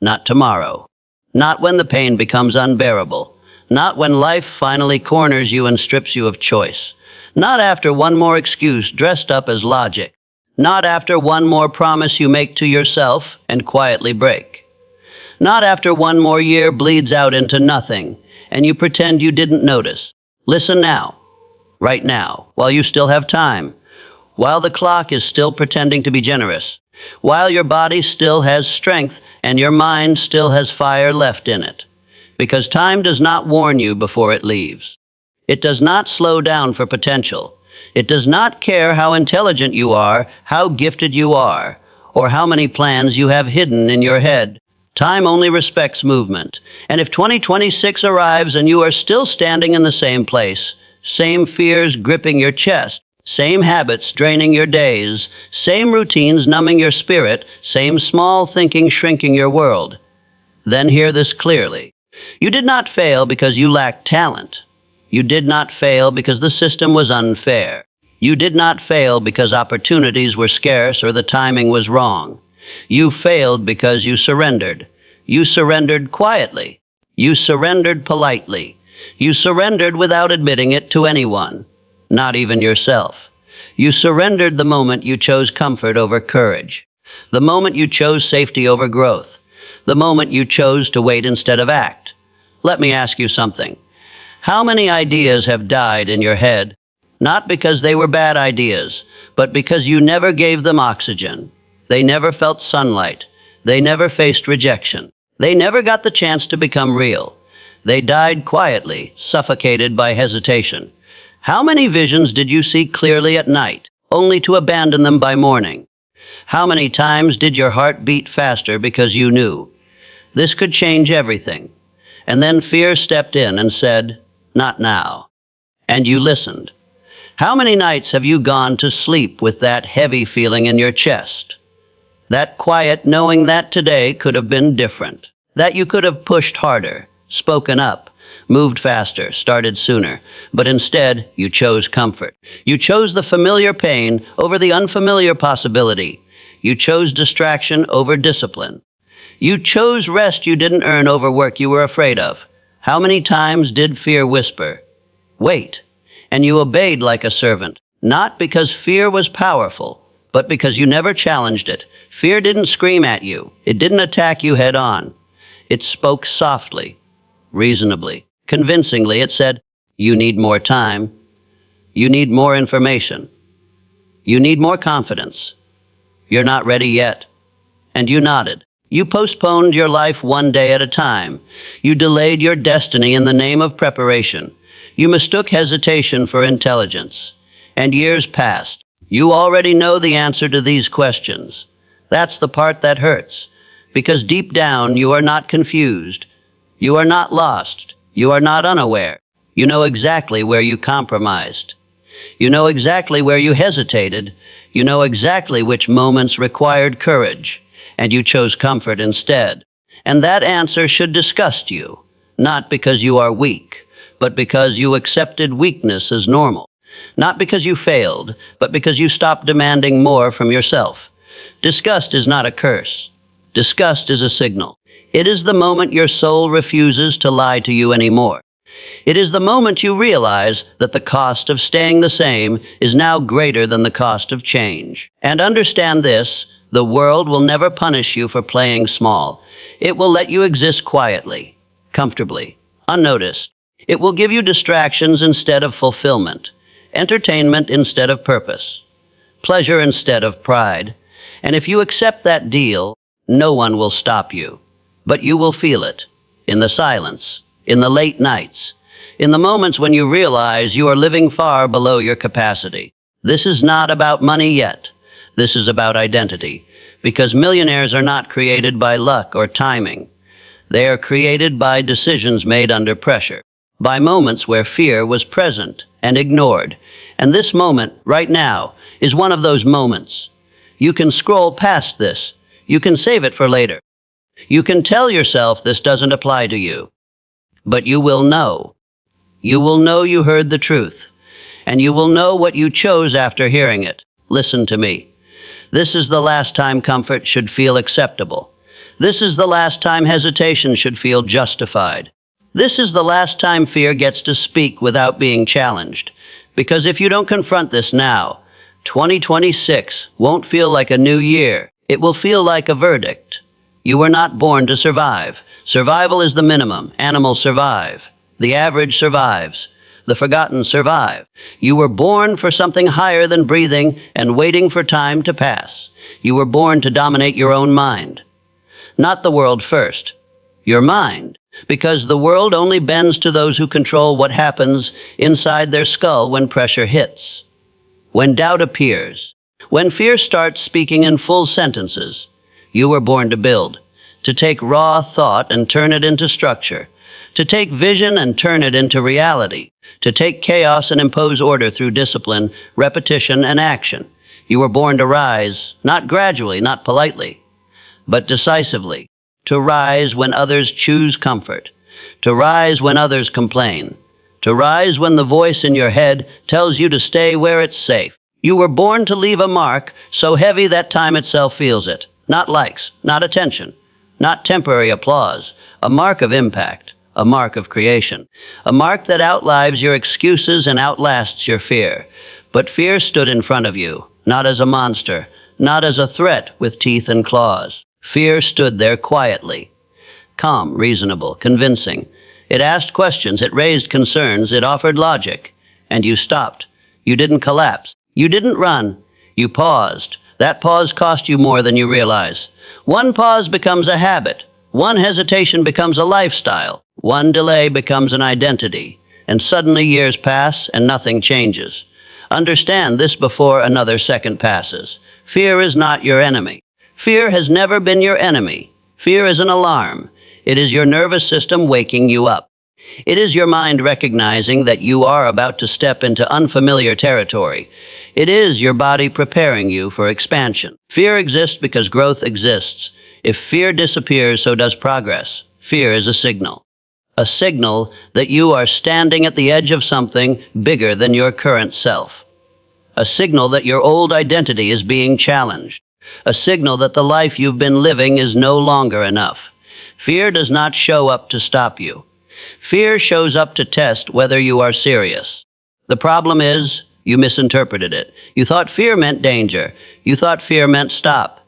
not tomorrow. Not when the pain becomes unbearable. Not when life finally corners you and strips you of choice. Not after one more excuse dressed up as logic. Not after one more promise you make to yourself and quietly break. Not after one more year bleeds out into nothing and you pretend you didn't notice. Listen now, right now, while you still have time, while the clock is still pretending to be generous, while your body still has strength and your mind still has fire left in it. Because time does not warn you before it leaves. It does not slow down for potential. It does not care how intelligent you are, how gifted you are, or how many plans you have hidden in your head. Time only respects movement. And if 2026 arrives and you are still standing in the same place, same fears gripping your chest, same habits draining your days, same routines numbing your spirit, same small thinking shrinking your world, then hear this clearly. You did not fail because you lacked talent. You did not fail because the system was unfair. You did not fail because opportunities were scarce or the timing was wrong. You failed because you surrendered. You surrendered quietly. You surrendered politely. You surrendered without admitting it to anyone, not even yourself. You surrendered the moment you chose comfort over courage, the moment you chose safety over growth, the moment you chose to wait instead of act. Let me ask you something. How many ideas have died in your head, not because they were bad ideas, but because you never gave them oxygen? They never felt sunlight. They never faced rejection. They never got the chance to become real. They died quietly, suffocated by hesitation. How many visions did you see clearly at night, only to abandon them by morning? How many times did your heart beat faster because you knew this could change everything? And then fear stepped in and said, "Not now." And you listened. How many nights have you gone to sleep with that heavy feeling in your chest? That quiet knowing that today could have been different, that you could have pushed harder, spoken up, moved faster, started sooner, but instead you chose comfort. You chose the familiar pain over the unfamiliar possibility. You chose distraction over discipline. You chose rest you didn't earn over work you were afraid of. How many times did fear whisper, "Wait," and you obeyed like a servant, not because fear was powerful, but because you never challenged it. Fear didn't scream at you. It didn't attack you head on. It spoke softly, reasonably, convincingly. It said, "You need more time. You need more information. You need more confidence. You're not ready yet." And you nodded. You postponed your life one day at a time. You delayed your destiny in the name of preparation. You mistook hesitation for intelligence. And years passed. You already know the answer to these questions. That's the part that hurts. Because deep down, you are not confused. You are not lost. You are not unaware. You know exactly where you compromised. You know exactly where you hesitated. You know exactly which moments required courage, and you chose comfort instead. And that answer should disgust you, not because you are weak, but because you accepted weakness as normal. Not because you failed, but because you stopped demanding more from yourself. Disgust is not a curse. Disgust is a signal. It is the moment your soul refuses to lie to you anymore. It is the moment you realize that the cost of staying the same is now greater than the cost of change. And understand this, the world will never punish you for playing small. It will let you exist quietly, comfortably, unnoticed. It will give you distractions instead of fulfillment, entertainment instead of purpose, pleasure instead of pride. And if you accept that deal, no one will stop you. But you will feel it, in the silence, in the late nights, in the moments when you realize you are living far below your capacity. This is not about money yet. This is about identity, because millionaires are not created by luck or timing. They are created by decisions made under pressure, by moments where fear was present and ignored. And this moment, right now, is one of those moments. You can scroll past this. You can save it for later. You can tell yourself this doesn't apply to you. But you will know. You will know you heard the truth. And you will know what you chose after hearing it. Listen to me. This is the last time comfort should feel acceptable. This is the last time hesitation should feel justified. This is the last time fear gets to speak without being challenged. Because if you don't confront this now, 2026 won't feel like a new year. It will feel like a verdict. You were not born to survive. Survival is the minimum. Animals survive. The average survives. The forgotten survive. You were born for something higher than breathing and waiting for time to pass. You were born to dominate your own mind. Not the world first. Your mind. Because the world only bends to those who control what happens inside their skull when pressure hits. When doubt appears. When fear starts speaking in full sentences. You were born to build. To take raw thought and turn it into structure. To take vision and turn it into reality. To take chaos and impose order through discipline, repetition, and action. You were born to rise, not gradually, not politely, but decisively. To rise when others choose comfort. To rise when others complain. To rise when the voice in your head tells you to stay where it's safe. You were born to leave a mark so heavy that time itself feels it. Not likes, not attention, not temporary applause. A mark of impact, a mark of creation. A mark that outlives your excuses and outlasts your fear. But fear stood in front of you, not as a monster, not as a threat with teeth and claws. Fear stood there quietly, calm, reasonable, convincing. It asked questions, it raised concerns, it offered logic. And you stopped. You didn't collapse. You didn't run. You paused. That pause cost you more than you realize. One pause becomes a habit. One hesitation becomes a lifestyle. One delay becomes an identity. And suddenly years pass and nothing changes. Understand this before another second passes. Fear is not your enemy. Fear has never been your enemy. Fear is an alarm. It is your nervous system waking you up. It is your mind recognizing that you are about to step into unfamiliar territory. It is your body preparing you for expansion. Fear exists because growth exists. If fear disappears, so does progress. Fear is a signal. A signal that you are standing at the edge of something bigger than your current self. A signal that your old identity is being challenged. A signal that the life you've been living is no longer enough. Fear does not show up to stop you. Fear shows up to test whether you are serious. The problem is, you misinterpreted it. You thought fear meant danger. You thought fear meant stop.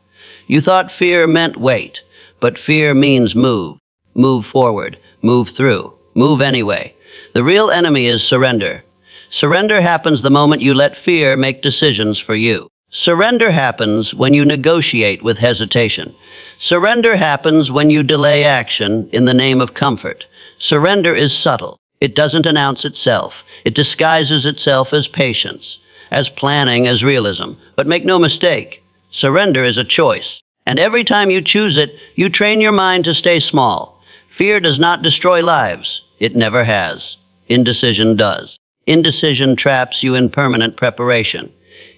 You thought fear meant wait. But fear means move. Move forward. Move through. Move anyway. The real enemy is surrender. Surrender happens the moment you let fear make decisions for you. Surrender happens when you negotiate with hesitation. Surrender happens when you delay action in the name of comfort. Surrender is subtle. It doesn't announce itself. It disguises itself as patience, as planning, as realism. But make no mistake, surrender is a choice. And every time you choose it, you train your mind to stay small. Fear does not destroy lives. It never has. Indecision does. Indecision traps you in permanent preparation.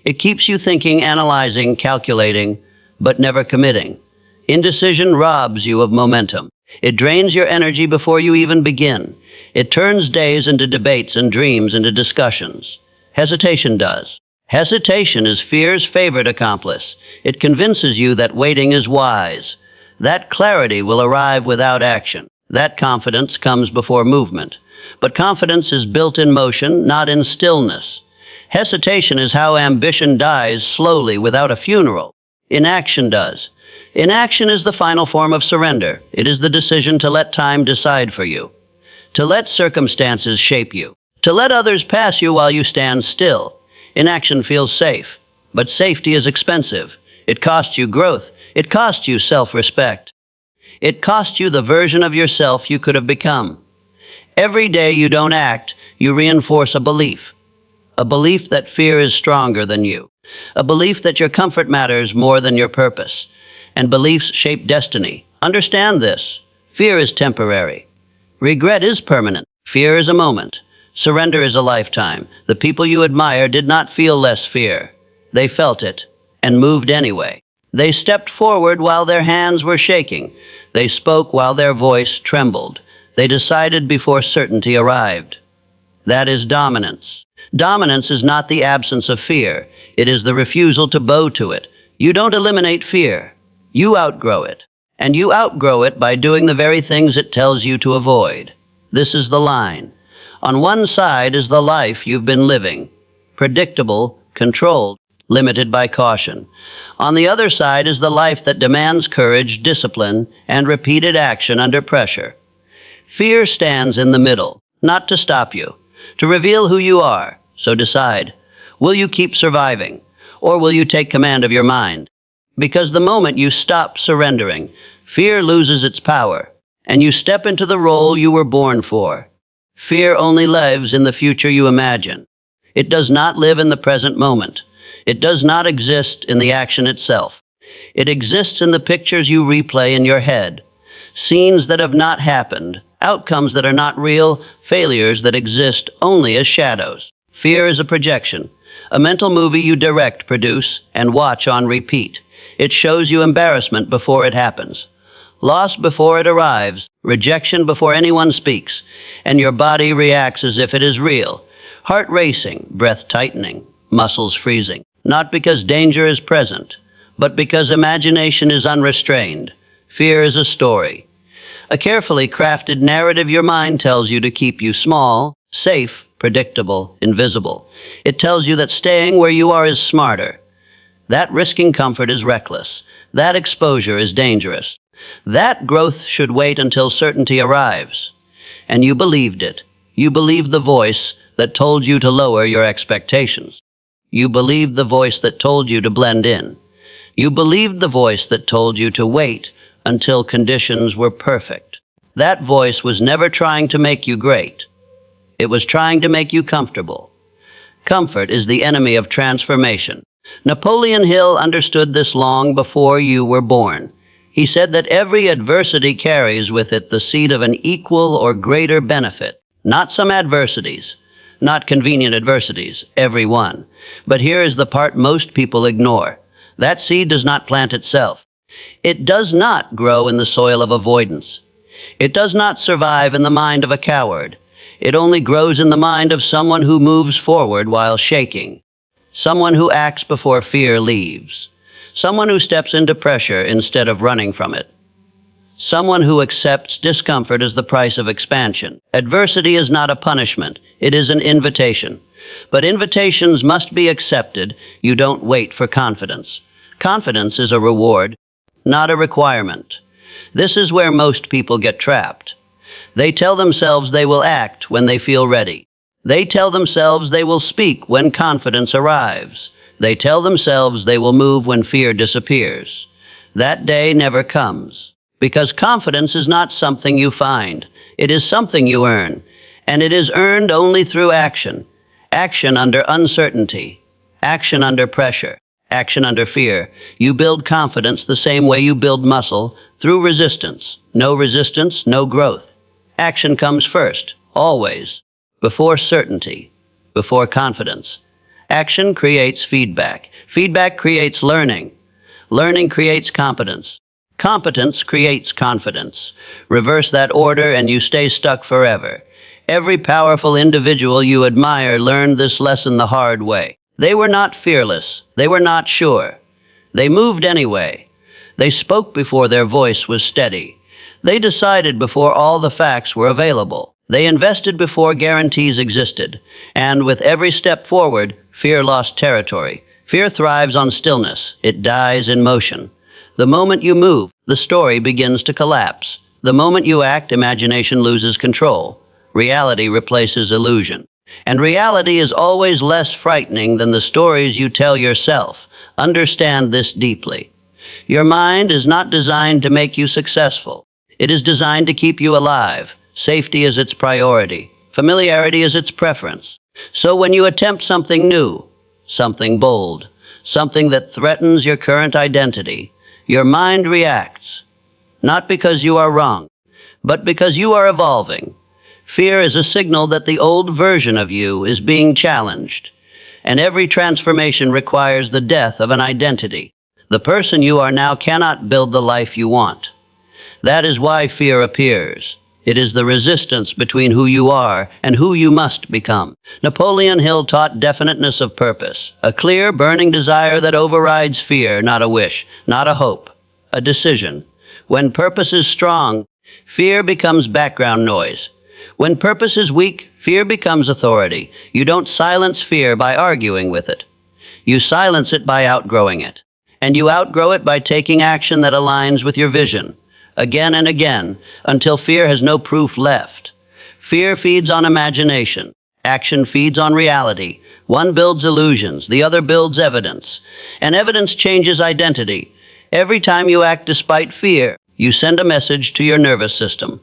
It keeps you thinking, analyzing, calculating, but never committing. Indecision robs you of momentum. It drains your energy before you even begin. It turns days into debates and dreams into discussions. Hesitation does. Hesitation is fear's favorite accomplice. It convinces you that waiting is wise. That clarity will arrive without action. That confidence comes before movement. But confidence is built in motion, not in stillness. Hesitation is how ambition dies slowly without a funeral. Inaction does. Inaction is the final form of surrender. It is the decision to let time decide for you. To let circumstances shape you. To let others pass you while you stand still. Inaction feels safe, but safety is expensive. It costs you growth. It costs you self-respect. It costs you the version of yourself you could have become. Every day you don't act, you reinforce a belief. A belief that fear is stronger than you. A belief that your comfort matters more than your purpose. And beliefs shape destiny. Understand this. Fear is temporary. Regret is permanent. Fear is a moment. Surrender is a lifetime. The people you admire did not feel less fear. They felt it and moved anyway. They stepped forward while their hands were shaking. They spoke while their voice trembled. They decided before certainty arrived. That is dominance. Dominance is not the absence of fear. It is the refusal to bow to it. You don't eliminate fear. You outgrow it. and you outgrow it by doing the very things it tells you to avoid. This is the line. On one side is the life you've been living, predictable, controlled, limited by caution. On the other side is the life that demands courage, discipline, and repeated action under pressure. Fear stands in the middle, not to stop you, to reveal who you are. So decide, will you keep surviving, or will you take command of your mind? Because the moment you stop surrendering, fear loses its power, and you step into the role you were born for. Fear only lives in the future you imagine. It does not live in the present moment. It does not exist in the action itself. It exists in the pictures you replay in your head, scenes that have not happened, outcomes that are not real, failures that exist only as shadows. Fear is a projection, a mental movie you direct, produce, and watch on repeat. It shows you embarrassment before it happens, loss before it arrives, rejection before anyone speaks, and your body reacts as if it is real, heart racing, breath tightening, muscles freezing. Not because danger is present, but because imagination is unrestrained. Fear is a story, a carefully crafted narrative your mind tells you to keep you small, safe, predictable, invisible. It tells you that staying where you are is smarter, that risking comfort is reckless, that exposure is dangerous, that growth should wait until certainty arrives. And you believed it. You believed the voice that told you to lower your expectations. You believed the voice that told you to blend in. You believed the voice that told you to wait until conditions were perfect. That voice was never trying to make you great. It was trying to make you comfortable. Comfort is the enemy of transformation. Napoleon Hill understood this long before you were born. He said that every adversity carries with it the seed of an equal or greater benefit. Not some adversities, not convenient adversities, every one. But here is the part most people ignore. That seed does not plant itself. It does not grow in the soil of avoidance. It does not survive in the mind of a coward. It only grows in the mind of someone who moves forward while shaking, someone who acts before fear leaves, someone who steps into pressure instead of running from it, someone who accepts discomfort as the price of expansion. Adversity is not a punishment. It is an invitation. But invitations must be accepted. You don't wait for confidence. Confidence is a reward, not a requirement. This is where most people get trapped. They tell themselves they will act when they feel ready. They tell themselves they will speak when confidence arrives. They tell themselves they will move when fear disappears. That day never comes, because confidence is not something you find. It is something you earn, and it is earned only through action. Action under uncertainty, action under pressure, action under fear. You build confidence the same way you build muscle, through resistance. No resistance, no growth. Action comes first, always, before certainty, before confidence. Action creates feedback. Feedback creates learning. Learning creates competence. Competence creates confidence. Reverse that order and you stay stuck forever. Every powerful individual you admire learned this lesson the hard way. They were not fearless. They were not sure. They moved anyway. They spoke before their voice was steady. They decided before all the facts were available. They invested before guarantees existed. And with every step forward, fear lost territory. Fear thrives on stillness. It dies in motion. The moment you move, the story begins to collapse. The moment you act, imagination loses control. Reality replaces illusion. And reality is always less frightening than the stories you tell yourself. Understand this deeply. Your mind is not designed to make you successful. It is designed to keep you alive. Safety is its priority. Familiarity is its preference. So when you attempt something new, something bold, something that threatens your current identity, your mind reacts. Not because you are wrong, but because you are evolving. Fear is a signal that the old version of you is being challenged. And every transformation requires the death of an identity. The person you are now cannot build the life you want. That is why fear appears. It is the resistance between who you are and who you must become. Napoleon Hill taught definiteness of purpose, a clear, burning desire that overrides fear, not a wish, not a hope, a decision. When purpose is strong, fear becomes background noise. When purpose is weak, fear becomes authority. You don't silence fear by arguing with it. You silence it by outgrowing it. And you outgrow it by taking action that aligns with your vision, again and again, until fear has no proof left. Fear feeds on imagination. Action feeds on reality. One builds illusions, the other builds evidence. And evidence changes identity. Every time you act despite fear, you send a message to your nervous system.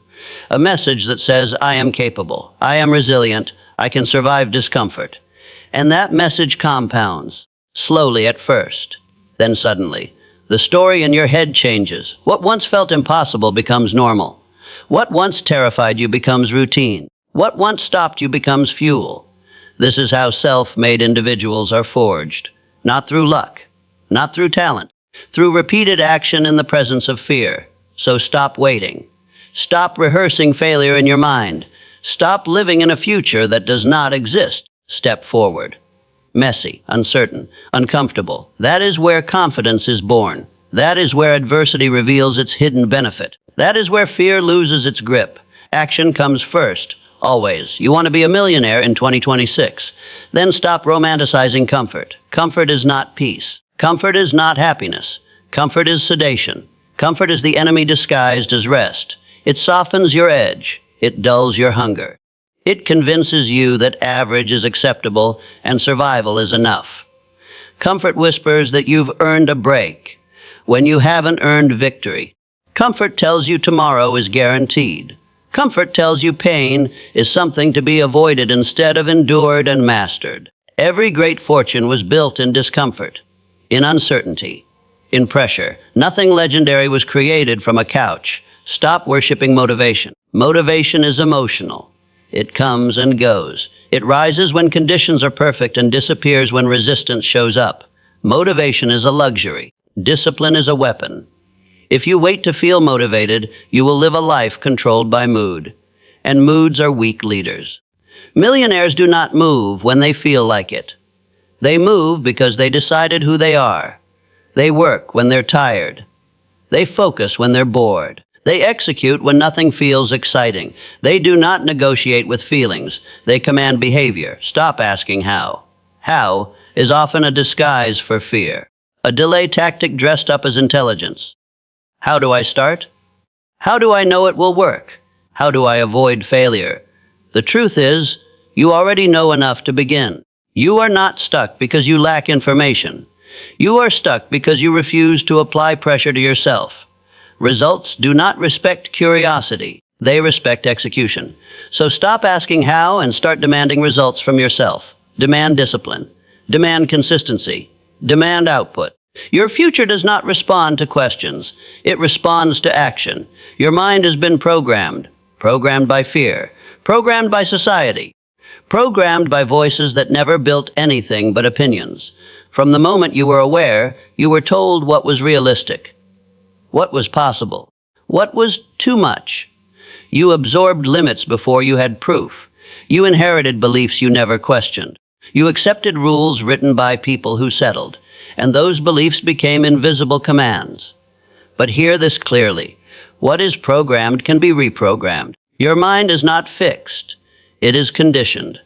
A message that says, I am capable, I am resilient, I can survive discomfort. And that message compounds, slowly at first. Then suddenly, the story in your head changes. What once felt impossible becomes normal. What once terrified you becomes routine. What once stopped you becomes fuel. This is how self-made individuals are forged. Not through luck, not through talent, through repeated action in the presence of fear. So stop waiting. Stop rehearsing failure in your mind. Stop living in a future that does not exist. Step forward. Messy, uncertain, uncomfortable. That is where confidence is born. That is where adversity reveals its hidden benefit. That is where fear loses its grip. Action comes first, always. You want to be a millionaire in 2026. Then stop romanticizing comfort. Comfort is not peace. Comfort is not happiness. Comfort is sedation. Comfort is the enemy disguised as rest. It softens your edge. It dulls your hunger. It convinces you that average is acceptable and survival is enough. Comfort whispers that you've earned a break when you haven't earned victory. Comfort tells you tomorrow is guaranteed. Comfort tells you pain is something to be avoided instead of endured and mastered. Every great fortune was built in discomfort, in uncertainty, in pressure. Nothing legendary was created from a couch. Stop worshiping motivation. Motivation is emotional. It comes and goes. It rises when conditions are perfect and disappears when resistance shows up. Motivation is a luxury. Discipline is a weapon. If you wait to feel motivated, you will live a life controlled by mood. And moods are weak leaders. Millionaires do not move when they feel like it. They move because they decided who they are. They work when they're tired. They focus when they're bored. They execute when nothing feels exciting. They do not negotiate with feelings. They command behavior. Stop asking how. How is often a disguise for fear, a delay tactic dressed up as intelligence. How do I start? How do I know it will work? How do I avoid failure? The truth is, you already know enough to begin. You are not stuck because you lack information. You are stuck because you refuse to apply pressure to yourself. Results do not respect curiosity. They respect execution. So stop asking how and start demanding results from yourself. Demand discipline. Demand consistency. Demand output. Your future does not respond to questions. It responds to action. Your mind has been programmed. Programmed by fear. Programmed by society. Programmed by voices that never built anything but opinions. From the moment you were aware, you were told what was realistic. What was possible? What was too much? You absorbed limits before you had proof. You inherited beliefs you never questioned. You accepted rules written by people who settled, and those beliefs became invisible commands. But hear this clearly. What is programmed can be reprogrammed. Your mind is not fixed. It is conditioned.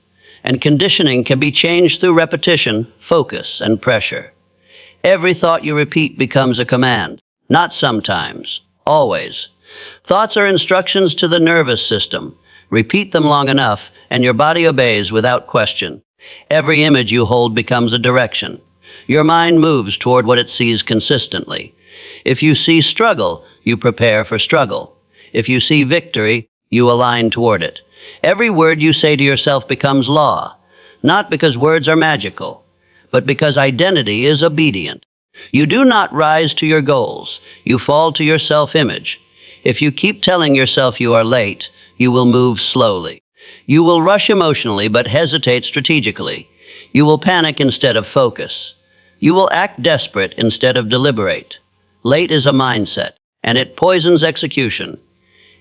And conditioning can be changed through repetition, focus, and pressure. Every thought you repeat becomes a command. Not sometimes, always. Thoughts are instructions to the nervous system. Repeat them long enough, and your body obeys without question. Every image you hold becomes a direction. Your mind moves toward what it sees consistently. If you see struggle, you prepare for struggle. If you see victory, you align toward it. Every word you say to yourself becomes law, not because words are magical, but because identity is obedient. You do not rise to your goals. You fall to your self-image. If you keep telling yourself you are late, you will move slowly. You will rush emotionally but hesitate strategically. You will panic instead of focus. You will act desperate instead of deliberate. Late is a mindset, and it poisons execution.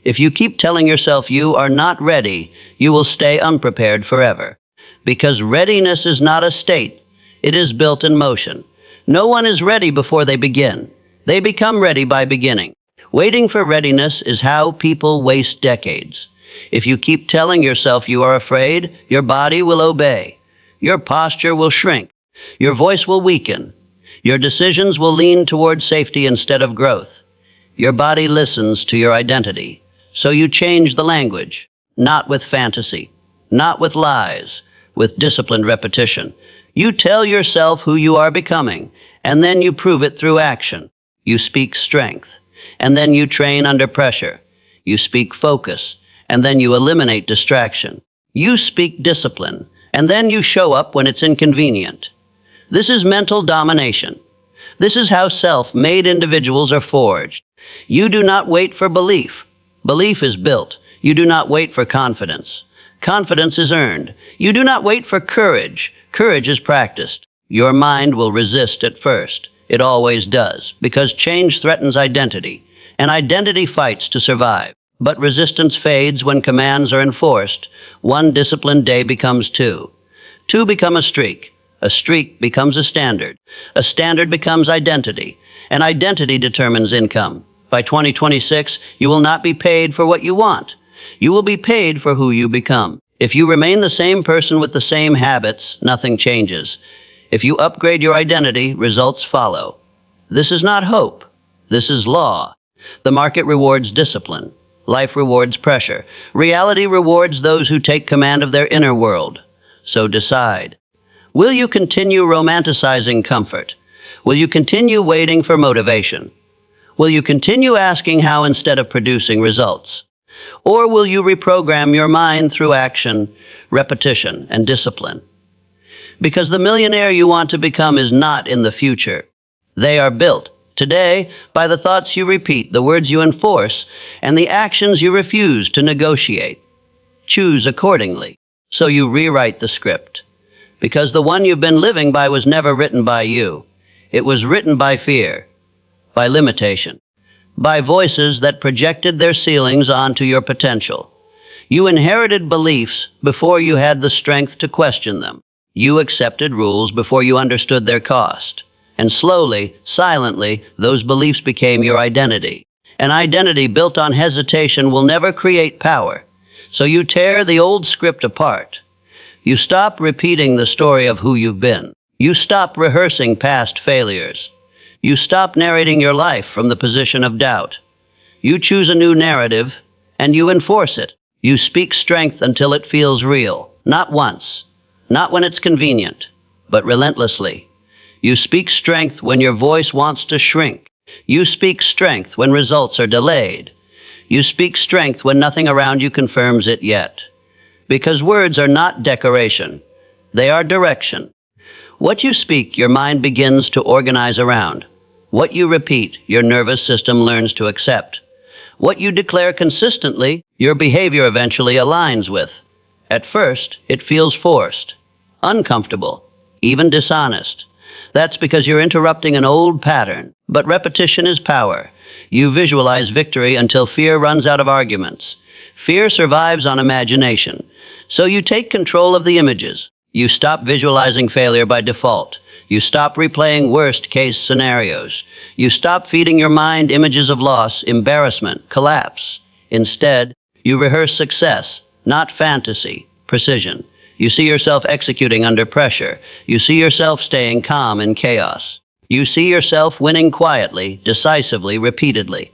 If you keep telling yourself you are not ready, you will stay unprepared forever. Because readiness is not a state. It is built in motion. No one is ready before they begin. They become ready by beginning. Waiting for readiness is how people waste decades. If you keep telling yourself you are afraid, your body will obey. Your posture will shrink. Your voice will weaken. Your decisions will lean toward safety instead of growth. Your body listens to your identity. So you change the language, not with fantasy, not with lies, with disciplined repetition. You tell yourself who you are becoming, and then you prove it through action. You speak strength, and then you train under pressure. You speak focus, and then you eliminate distraction. You speak discipline, and then you show up when it's inconvenient. This is mental domination. This is how self-made individuals are forged. You do not wait for belief. Belief is built. You do not wait for confidence. Confidence is earned. You do not wait for courage. Courage is practiced. Your mind will resist at first. It always does, because change threatens identity, and identity fights to survive. But resistance fades when commands are enforced. One disciplined day becomes two. Two become a streak. A streak becomes a standard. A standard becomes identity, and identity determines income. By 2026, you will not be paid for what you want. You will be paid for who you become. If you remain the same person with the same habits, nothing changes. If you upgrade your identity, results follow. This is not hope. This is law. The market rewards discipline. Life rewards pressure. Reality rewards those who take command of their inner world. So decide. Will you continue romanticizing comfort? Will you continue waiting for motivation? Will you continue asking how instead of producing results? Or will you reprogram your mind through action, repetition, and discipline? Because the millionaire you want to become is not in the future. They are built today by the thoughts you repeat, the words you enforce, and the actions you refuse to negotiate. Choose accordingly. So you rewrite the script. Because the one you've been living by was never written by you. It was written by fear, by limitation, by voices that projected their ceilings onto your potential. You inherited beliefs before you had the strength to question them. You accepted rules before you understood their cost. And slowly, silently, those beliefs became your identity. An identity built on hesitation will never create power. So you tear the old script apart. You stop repeating the story of who you've been. You stop rehearsing past failures. You stop narrating your life from the position of doubt. You choose a new narrative, and you enforce it. You speak strength until it feels real. Not once, not when it's convenient, but relentlessly. You speak strength when your voice wants to shrink. You speak strength when results are delayed. You speak strength when nothing around you confirms it yet. Because words are not decoration. They are direction. What you speak, your mind begins to organize around. What you repeat, your nervous system learns to accept. What you declare consistently, your behavior eventually aligns with. At first, it feels forced, uncomfortable, even dishonest. That's because you're interrupting an old pattern. But repetition is power. You visualize victory until fear runs out of arguments. Fear survives on imagination. So you take control of the images. You stop visualizing failure by default. You stop replaying worst-case scenarios. You stop feeding your mind images of loss, embarrassment, collapse. Instead, you rehearse success, not fantasy, precision. You see yourself executing under pressure. You see yourself staying calm in chaos. You see yourself winning quietly, decisively, repeatedly.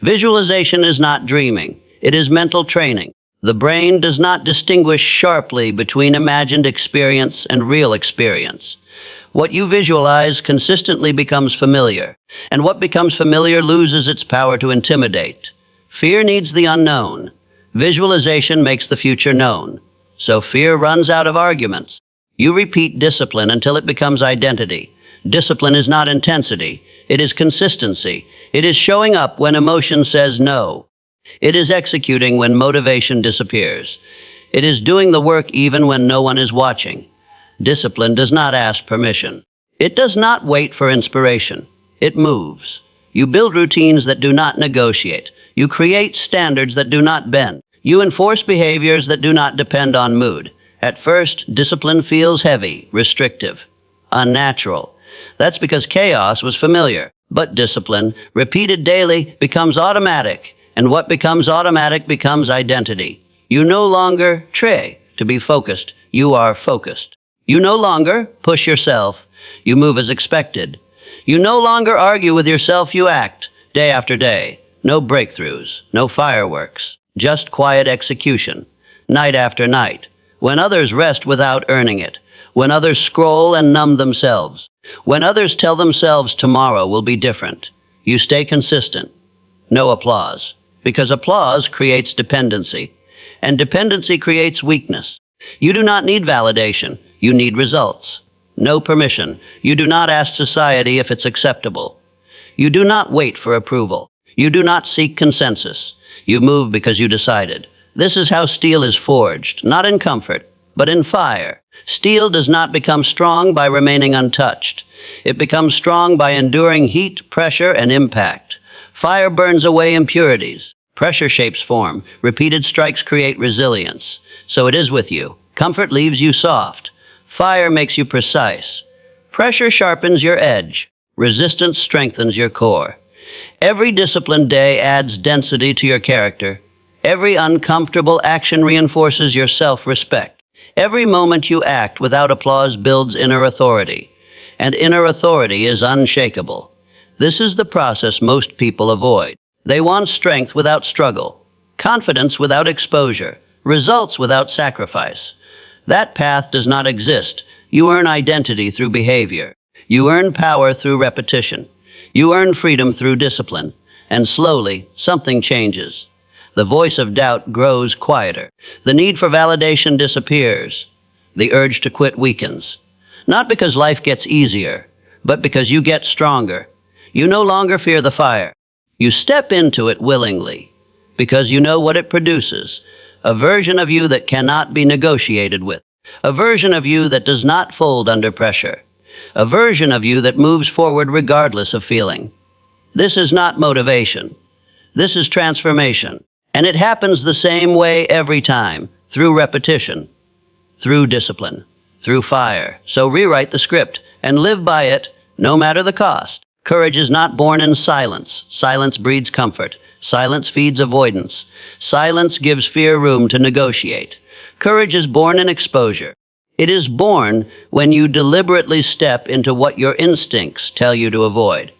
Visualization is not dreaming. It is mental training. The brain does not distinguish sharply between imagined experience and real experience. What you visualize consistently becomes familiar, and what becomes familiar loses its power to intimidate. Fear needs the unknown. Visualization makes the future known. So fear runs out of arguments. You repeat discipline until it becomes identity. Discipline is not intensity. It is consistency. It is showing up when emotion says no. It is executing when motivation disappears. It is doing the work even when no one is watching. Discipline does not ask permission. It does not wait for inspiration. It moves. You build routines that do not negotiate. You create standards that do not bend. You enforce behaviors that do not depend on mood. At first, discipline feels heavy, restrictive, unnatural. That's because chaos was familiar. But discipline, repeated daily, becomes automatic, and what becomes automatic becomes identity. You no longer try to be focused, you are focused. You no longer push yourself, you move as expected. You no longer argue with yourself, you act, day after day. No breakthroughs, no fireworks, just quiet execution, night after night, when others rest without earning it, when others scroll and numb themselves, when others tell themselves tomorrow will be different. You stay consistent. No applause, because applause creates dependency, and dependency creates weakness. You do not need validation, you need results. No permission. You do not ask society if it's acceptable. You do not wait for approval. You do not seek consensus. You move because you decided. This is how steel is forged, not in comfort, but in fire. Steel does not become strong by remaining untouched. It becomes strong by enduring heat, pressure, and impact. Fire burns away impurities. Pressure shapes form. Repeated strikes create resilience. So it is with you. Comfort leaves you soft. Fire makes you precise. Pressure sharpens your edge. Resistance strengthens your core. Every disciplined day adds density to your character. Every uncomfortable action reinforces your self-respect. Every moment you act without applause builds inner authority. And inner authority is unshakable. This is the process most people avoid. They want strength without struggle, confidence without exposure, results without sacrifice. That path does not exist. You earn identity through behavior. You earn power through repetition. You earn freedom through discipline. And slowly, something changes. The voice of doubt grows quieter. The need for validation disappears. The urge to quit weakens. Not because life gets easier, but because you get stronger. You no longer fear the fire. You step into it willingly, because you know what it produces. A version of you that cannot be negotiated with. A version of you that does not fold under pressure. A version of you that moves forward regardless of feeling. This is not motivation. This is transformation. And it happens the same way every time, through repetition, through discipline, through fire. So rewrite the script and live by it, no matter the cost. Courage is not born in silence. Silence breeds comfort. Silence feeds avoidance. Silence gives fear room to negotiate. Courage is born in exposure. It is born when you deliberately step into what your instincts tell you to avoid.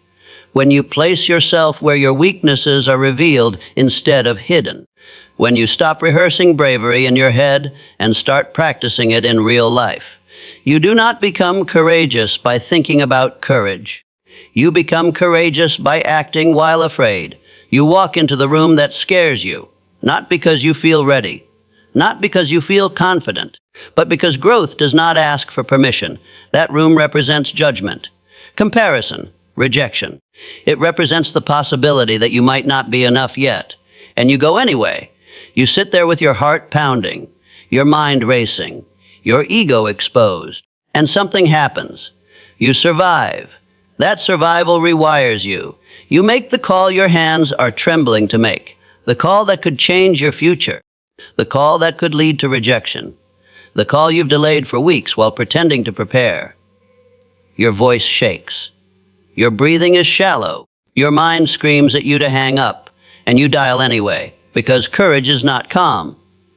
When you place yourself where your weaknesses are revealed instead of hidden. When you stop rehearsing bravery in your head and start practicing it in real life. You do not become courageous by thinking about courage. You become courageous by acting while afraid. You walk into the room that scares you, not because you feel ready, not because you feel confident, but because growth does not ask for permission. That room represents judgment, comparison, rejection. It represents the possibility that you might not be enough yet. And you go anyway. You sit there with your heart pounding, your mind racing, your ego exposed, and something happens. You survive. That survival rewires you. You make the call your hands are trembling to make, the call that could change your future, the call that could lead to rejection, the call you've delayed for weeks while pretending to prepare. Your voice shakes. Your breathing is shallow. Your mind screams at you to hang up, and you dial anyway, because courage is not calm.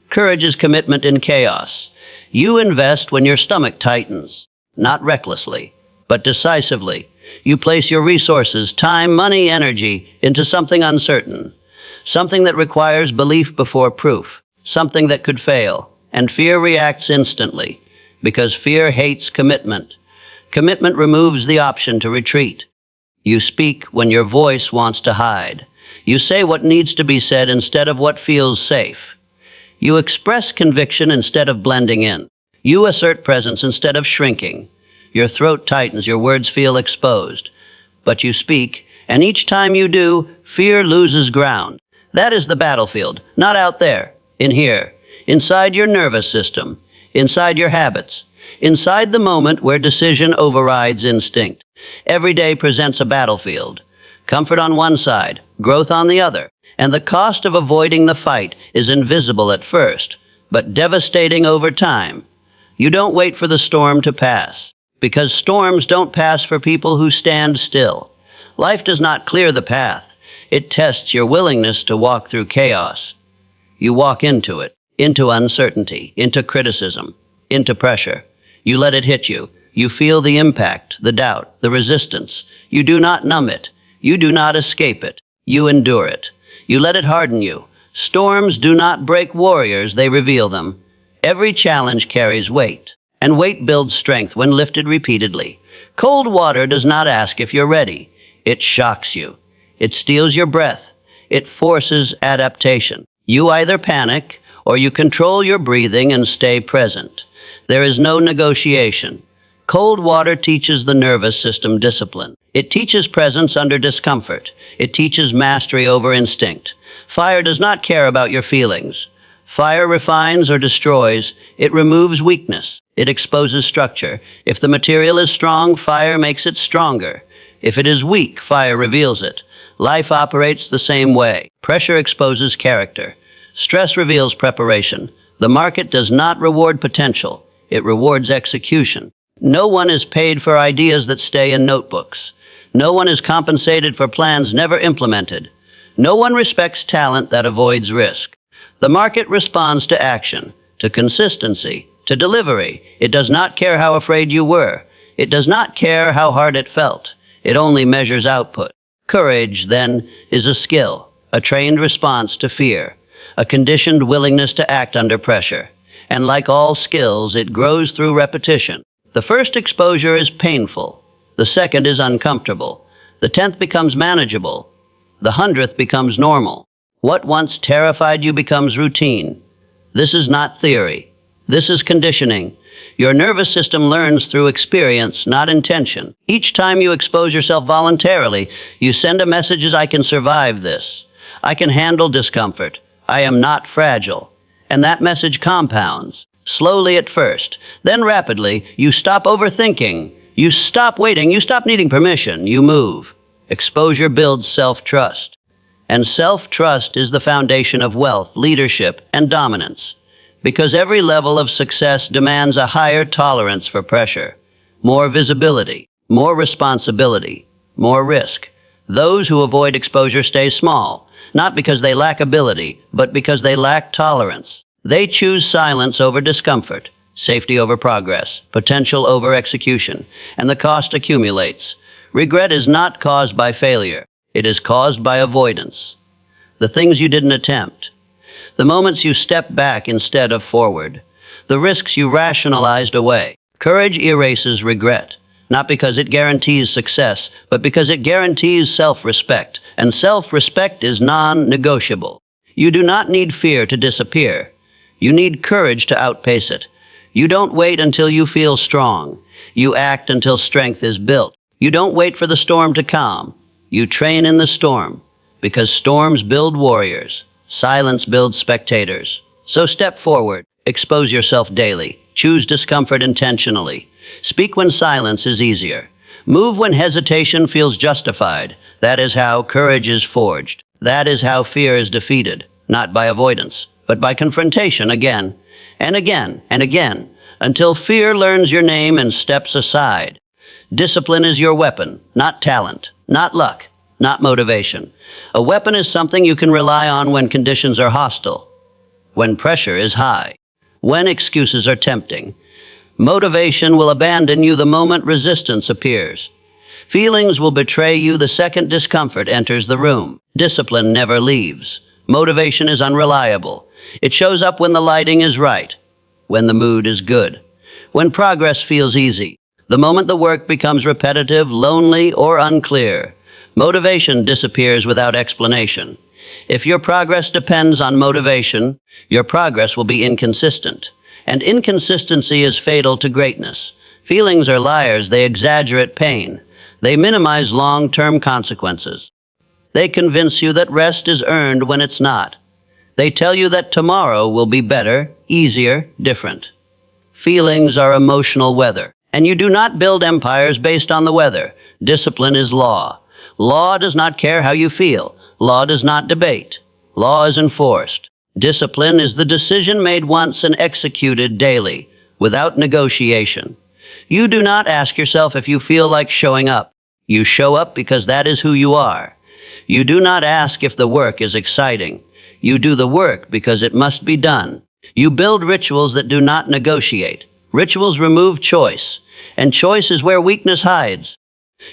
Courage is commitment in chaos. You invest when your stomach tightens, not recklessly, but decisively. You place your resources, time, money, energy, into something uncertain, something that requires belief before proof, something that could fail, and fear reacts instantly, because fear hates commitment. Commitment removes the option to retreat. You speak when your voice wants to hide. You say what needs to be said instead of what feels safe. You express conviction instead of blending in. You assert presence instead of shrinking. Your throat tightens, your words feel exposed. But you speak, and each time you do, fear loses ground. That is the battlefield, not out there, in here, inside your nervous system, inside your habits, inside the moment where decision overrides instinct. Every day presents a battlefield. Comfort on one side, growth on the other, and the cost of avoiding the fight is invisible at first, but devastating over time. You don't wait for the storm to pass, because storms don't pass for people who stand still. Life does not clear the path. It tests your willingness to walk through chaos. You walk into it, into uncertainty, into criticism, into pressure. You let it hit you. You feel the impact, the doubt, the resistance. You do not numb it. You do not escape it. You endure it. You let it harden you. Storms do not break warriors, they reveal them. Every challenge carries weight, and weight builds strength when lifted repeatedly. Cold water does not ask if you're ready. It shocks you. It steals your breath. It forces adaptation. You either panic or you control your breathing and stay present. There is no negotiation. Cold water teaches the nervous system discipline. It teaches presence under discomfort. It teaches mastery over instinct. Fire does not care about your feelings. Fire refines or destroys. It removes weakness. It exposes structure. If the material is strong, fire makes it stronger. If it is weak, fire reveals it. Life operates the same way. Pressure exposes character. Stress reveals preparation. The market does not reward potential. It rewards execution. No one is paid for ideas that stay in notebooks. No one is compensated for plans never implemented. No one respects talent that avoids risk. The market responds to action, to consistency, to delivery. It does not care how afraid you were. It does not care how hard it felt. It only measures output. Courage, then, is a skill, a trained response to fear, a conditioned willingness to act under pressure. And like all skills, it grows through repetition. The first exposure is painful. The second is uncomfortable. The 10th becomes manageable. The 100th becomes normal. What once terrified you becomes routine. This is not theory. This is conditioning. Your nervous system learns through experience, not intention. Each time you expose yourself voluntarily, you send a message as I can survive this. I can handle discomfort. I am not fragile. And that message compounds. Slowly at first. Then rapidly, you stop overthinking. You stop waiting. You stop needing permission. You move. Exposure builds self-trust. And self-trust is the foundation of wealth, leadership, and dominance. Because every level of success demands a higher tolerance for pressure, more visibility, more responsibility, more risk. Those who avoid exposure stay small, not because they lack ability, but because they lack tolerance. They choose silence over discomfort, safety over progress, potential over execution, and the cost accumulates. Regret is not caused by failure. It is caused by avoidance. The things you didn't attempt. The moments you stepped back instead of forward. The risks you rationalized away. Courage erases regret, not because it guarantees success, but because it guarantees self-respect, and self-respect is non-negotiable. You do not need fear to disappear. You need courage to outpace it. You don't wait until you feel strong. You act until strength is built. You don't wait for the storm to calm. You train in the storm, because storms build warriors. Silence builds spectators. So step forward. Expose yourself daily. Choose discomfort intentionally. Speak when silence is easier. Move when hesitation feels justified. That is how courage is forged. That is how fear is defeated, not by avoidance, but by confrontation again and again and again, until fear learns your name and steps aside. Discipline is your weapon, not talent, not luck, not motivation. A weapon is something you can rely on when conditions are hostile, when pressure is high, when excuses are tempting. Motivation will abandon you the moment resistance appears. Feelings will betray you the second discomfort enters the room. Discipline never leaves. Motivation is unreliable. It shows up when the lighting is right, when the mood is good, when progress feels easy, the moment the work becomes repetitive, lonely, or unclear. Motivation disappears without explanation. If your progress depends on motivation, your progress will be inconsistent. And inconsistency is fatal to greatness. Feelings are liars. They exaggerate pain. They minimize long-term consequences. They convince you that rest is earned when it's not. They tell you that tomorrow will be better, easier, different. Feelings are emotional weather, and you do not build empires based on the weather. Discipline is law. Law does not care how you feel. Law does not debate. Law is enforced. Discipline is the decision made once and executed daily, without negotiation. You do not ask yourself if you feel like showing up. You show up because that is who you are. You do not ask if the work is exciting. You do the work because it must be done. You build rituals that do not negotiate. Rituals remove choice, and choice is where weakness hides.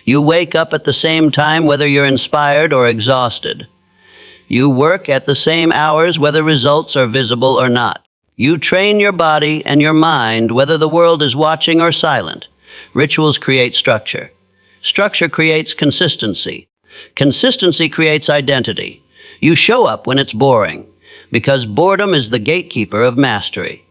You wake up at the same time whether you're inspired or exhausted. You work at the same hours whether results are visible or not. You train your body and your mind whether the world is watching or silent. Rituals create structure. Structure creates consistency. Consistency creates identity. You show up when it's boring, because boredom is the gatekeeper of mastery.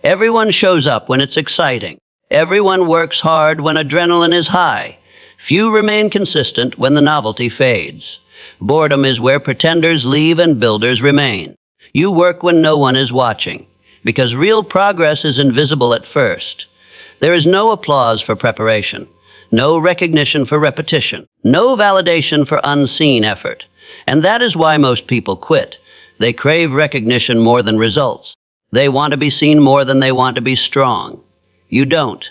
Everyone shows up when it's exciting. Everyone works hard when adrenaline is high. Few remain consistent when the novelty fades. Boredom is where pretenders leave and builders remain. You work when no one is watching, because real progress is invisible at first. There is no applause for preparation, no recognition for repetition, no validation for unseen effort. And that is why most people quit. They crave recognition more than results. They want to be seen more than they want to be strong. You don't.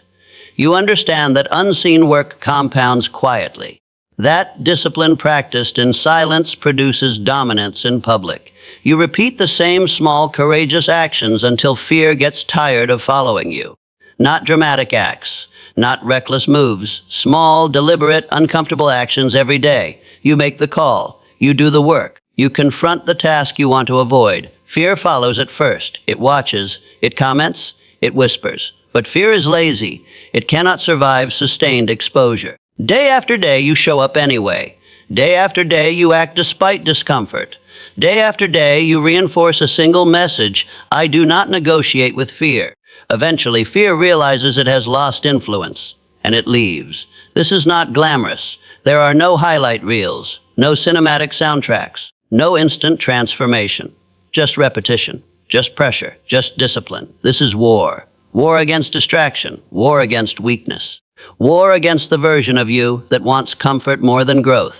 You understand that unseen work compounds quietly. That discipline practiced in silence produces dominance in public. You repeat the same small, courageous actions until fear gets tired of following you. Not dramatic acts, not reckless moves, small, deliberate, uncomfortable actions every day. You make the call. You do the work. You confront the task you want to avoid. Fear follows at first. It watches. It comments. It whispers. But fear is lazy. It cannot survive sustained exposure. Day after day, you show up anyway. Day after day, you act despite discomfort. Day after day, you reinforce a single message: I do not negotiate with fear. Eventually, fear realizes it has lost influence, and it leaves. This is not glamorous. There are no highlight reels, no cinematic soundtracks, no instant transformation. Just repetition, just pressure, just discipline. This is war. War against distraction, war against weakness, war against the version of you that wants comfort more than growth.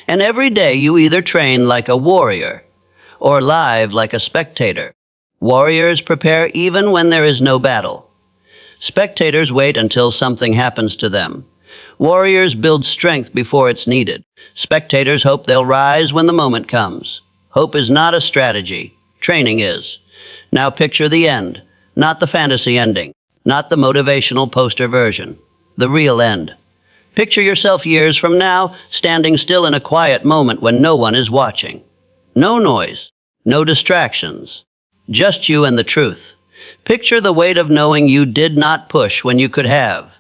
And every day you either train like a warrior or live like a spectator. Warriors prepare even when there is no battle. Spectators wait until something happens to them. Warriors build strength before it's needed. Spectators hope they'll rise when the moment comes. Hope is not a strategy. Training is. Now picture the end, not the fantasy ending, not the motivational poster version, the real end. Picture yourself years from now, standing still in a quiet moment when no one is watching. No noise, no distractions, just you and the truth. Picture the weight of knowing you did not push when you could have,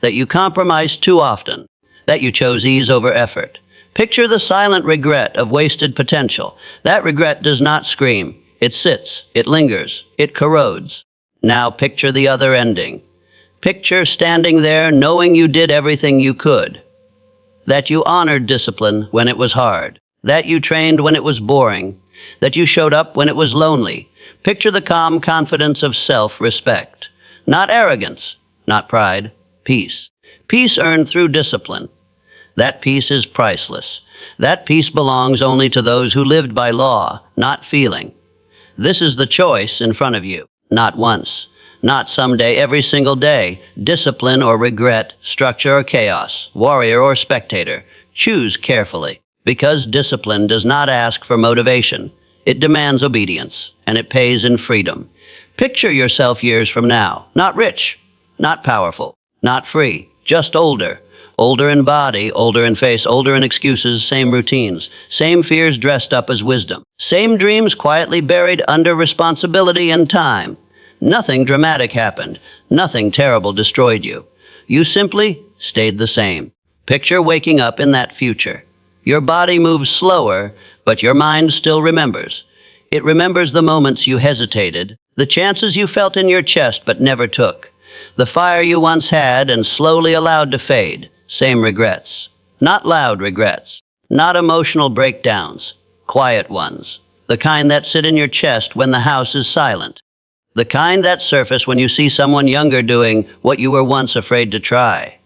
that you compromised too often, that you chose ease over effort. Picture the silent regret of wasted potential. That regret does not scream. It sits, it lingers, it corrodes. Now picture the other ending. Picture standing there knowing you did everything you could, that you honored discipline when it was hard, that you trained when it was boring, that you showed up when it was lonely. Picture the calm confidence of self-respect. Not arrogance, not pride, peace. Peace earned through discipline. That peace is priceless. That peace belongs only to those who lived by law, not feeling. This is the choice in front of you. Not once, not someday, every single day. Discipline or regret, structure or chaos, warrior or spectator. Choose carefully, because discipline does not ask for motivation. It demands obedience, and it pays in freedom. Picture yourself years from now, not rich, not powerful, not free, just older. Older in body, older in face, older in excuses, same routines, same fears dressed up as wisdom, same dreams quietly buried under responsibility and time. Nothing dramatic happened. Nothing terrible destroyed you. You simply stayed the same. Picture waking up in that future. Your body moves slower, but your mind still remembers. It remembers the moments you hesitated, the chances you felt in your chest but never took, the fire you once had and slowly allowed to fade. Same regrets. Not loud regrets. Not emotional breakdowns. Quiet ones. The kind that sit in your chest when the house is silent. The kind that surface when you see someone younger doing what you were once afraid to try.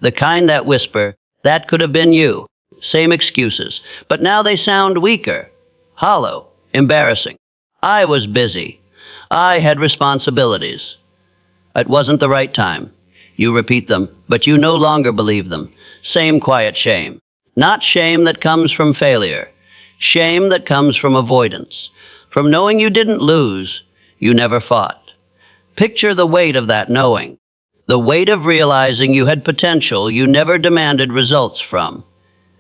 The kind that whisper, that could have been you. Same excuses, but now they sound weaker, hollow, embarrassing. I was busy. I had responsibilities. It wasn't the right time. You repeat them, but you no longer believe them. Same quiet shame. Not shame that comes from failure. Shame that comes from avoidance. From knowing you didn't lose, you never fought. Picture the weight of that knowing. The weight of realizing you had potential you never demanded results from.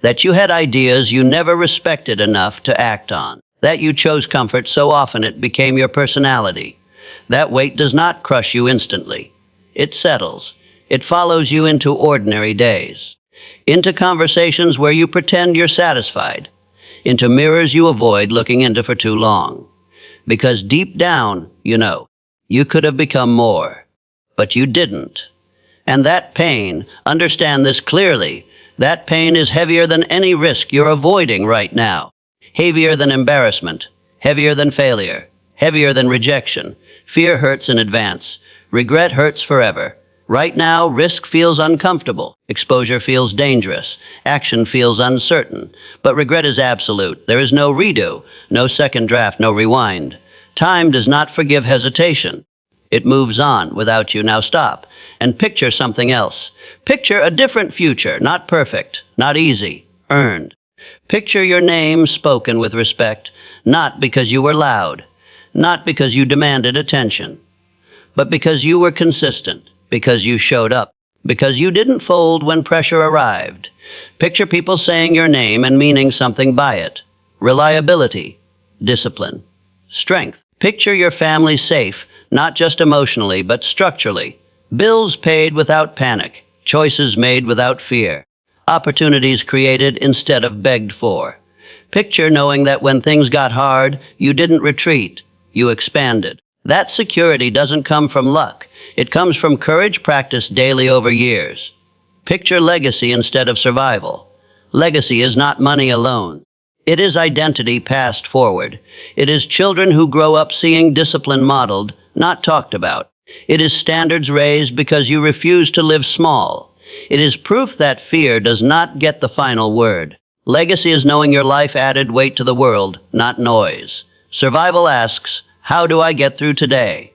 That you had ideas you never respected enough to act on. That you chose comfort so often it became your personality. That weight does not crush you instantly. It settles. It follows you into ordinary days. Into conversations where you pretend you're satisfied. Into mirrors you avoid looking into for too long. Because deep down, you know, you could have become more. But you didn't. And that pain, understand this clearly, that pain is heavier than any risk you're avoiding right now. Heavier than embarrassment, heavier than failure, heavier than rejection. Fear hurts in advance. Regret hurts forever. Right now, risk feels uncomfortable. Exposure feels dangerous. Action feels uncertain. But regret is absolute. There is no redo, no second draft, no rewind. Time does not forgive hesitation. It moves on without you. Now stop and picture something else. Picture a different future, not perfect, not easy, earned. Picture your name spoken with respect, not because you were loud, not because you demanded attention, but because you were consistent, because you showed up, because you didn't fold when pressure arrived. Picture people saying your name and meaning something by it. Reliability, discipline, strength. Picture your family safe, not just emotionally, but structurally. Bills paid without panic, choices made without fear, opportunities created instead of begged for. Picture knowing that when things got hard, you didn't retreat, you expanded. That security doesn't come from luck. It comes from courage practiced daily over years. Picture legacy instead of survival. Legacy is not money alone. It is identity passed forward. It is children who grow up seeing discipline modeled, not talked about. It is standards raised because you refuse to live small. It is proof that fear does not get the final word. Legacy is knowing your life added weight to the world, not noise. Survival asks, how do I get through today?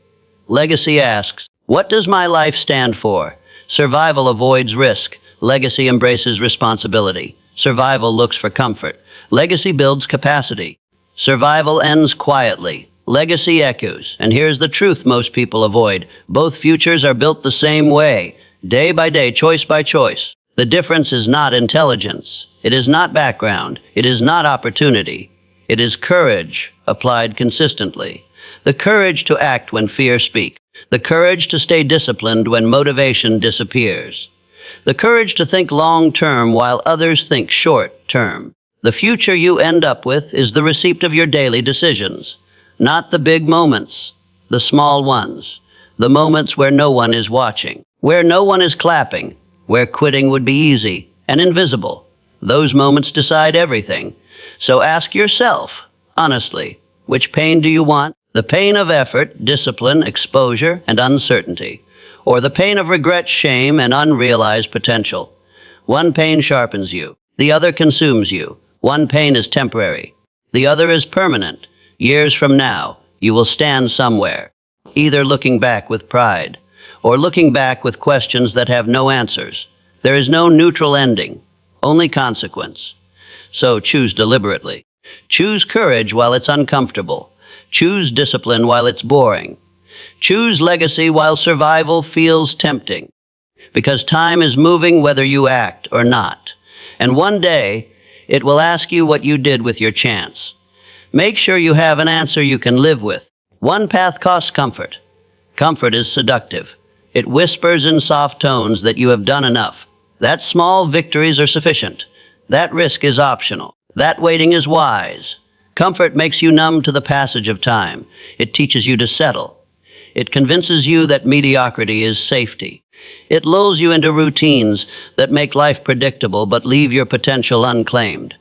Legacy asks, what does my life stand for? Survival avoids risk. Legacy embraces responsibility. Survival looks for comfort. Legacy builds capacity. Survival ends quietly. Legacy echoes. And here's the truth most people avoid. Both futures are built the same way, day by day, choice by choice. The difference is not intelligence. It is not background. It is not opportunity. It is courage applied consistently. The courage to act when fear speaks. The courage to stay disciplined when motivation disappears. The courage to think long-term while others think short-term. The future you end up with is the receipt of your daily decisions. Not the big moments, the small ones. The moments where no one is watching, where no one is clapping, where quitting would be easy and invisible. Those moments decide everything. So ask yourself, honestly, which pain do you want? The pain of effort, discipline, exposure, and uncertainty, or the pain of regret, shame, and unrealized potential. One pain sharpens you. The other consumes you. One pain is temporary. The other is permanent. Years from now, you will stand somewhere, either looking back with pride, or looking back with questions that have no answers. There is no neutral ending, only consequence. So choose deliberately. Choose courage while it's uncomfortable. Choose discipline while it's boring. Choose legacy while survival feels tempting. Because time is moving whether you act or not. And one day, it will ask you what you did with your chance. Make sure you have an answer you can live with. One path costs comfort. Comfort is seductive. It whispers in soft tones that you have done enough. That small victories are sufficient. That risk is optional. That waiting is wise. Comfort makes you numb to the passage of time. It teaches you to settle. It convinces you that mediocrity is safety. It lulls you into routines that make life predictable but leave your potential unclaimed.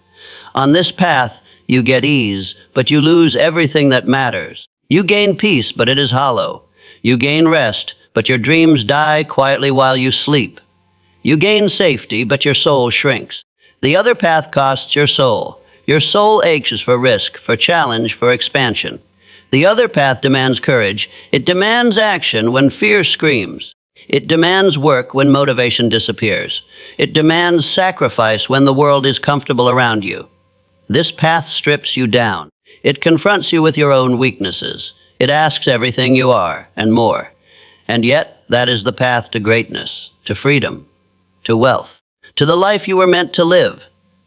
On this path, you get ease, but you lose everything that matters. You gain peace, but it is hollow. You gain rest, but your dreams die quietly while you sleep. You gain safety, but your soul shrinks. The other path costs your soul. Your soul aches for risk, for challenge, for expansion. The other path demands courage. It demands action when fear screams. It demands work when motivation disappears. It demands sacrifice when the world is comfortable around you. This path strips you down. It confronts you with your own weaknesses. It asks everything you are, and more. And yet, that is the path to greatness, to freedom, to wealth, to the life you were meant to live.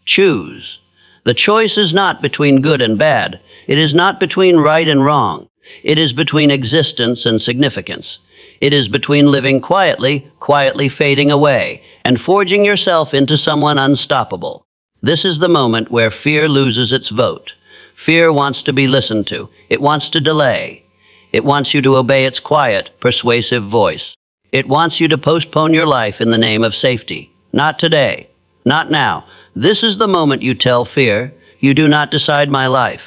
Choose. The choice is not between good and bad. It is not between right and wrong. It is between existence and significance. It is between living quietly, quietly fading away, and forging yourself into someone unstoppable. This is the moment where fear loses its vote. Fear wants to be listened to. It wants to delay. It wants you to obey its quiet, persuasive voice. It wants you to postpone your life in the name of safety. Not today. Not now. This is the moment you tell fear, you do not decide my life.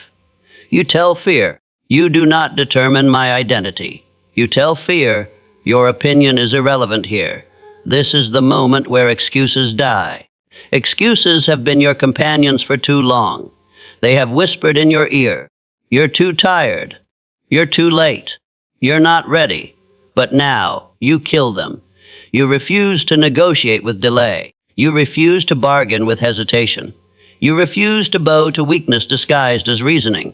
You tell fear, you do not determine my identity. You tell fear, your opinion is irrelevant here. This is the moment where excuses die. Excuses have been your companions for too long. They have whispered in your ear, you're too tired. You're too late. You're not ready. But now, you kill them. You refuse to negotiate with delay. You refuse to bargain with hesitation. You refuse to bow to weakness disguised as reasoning.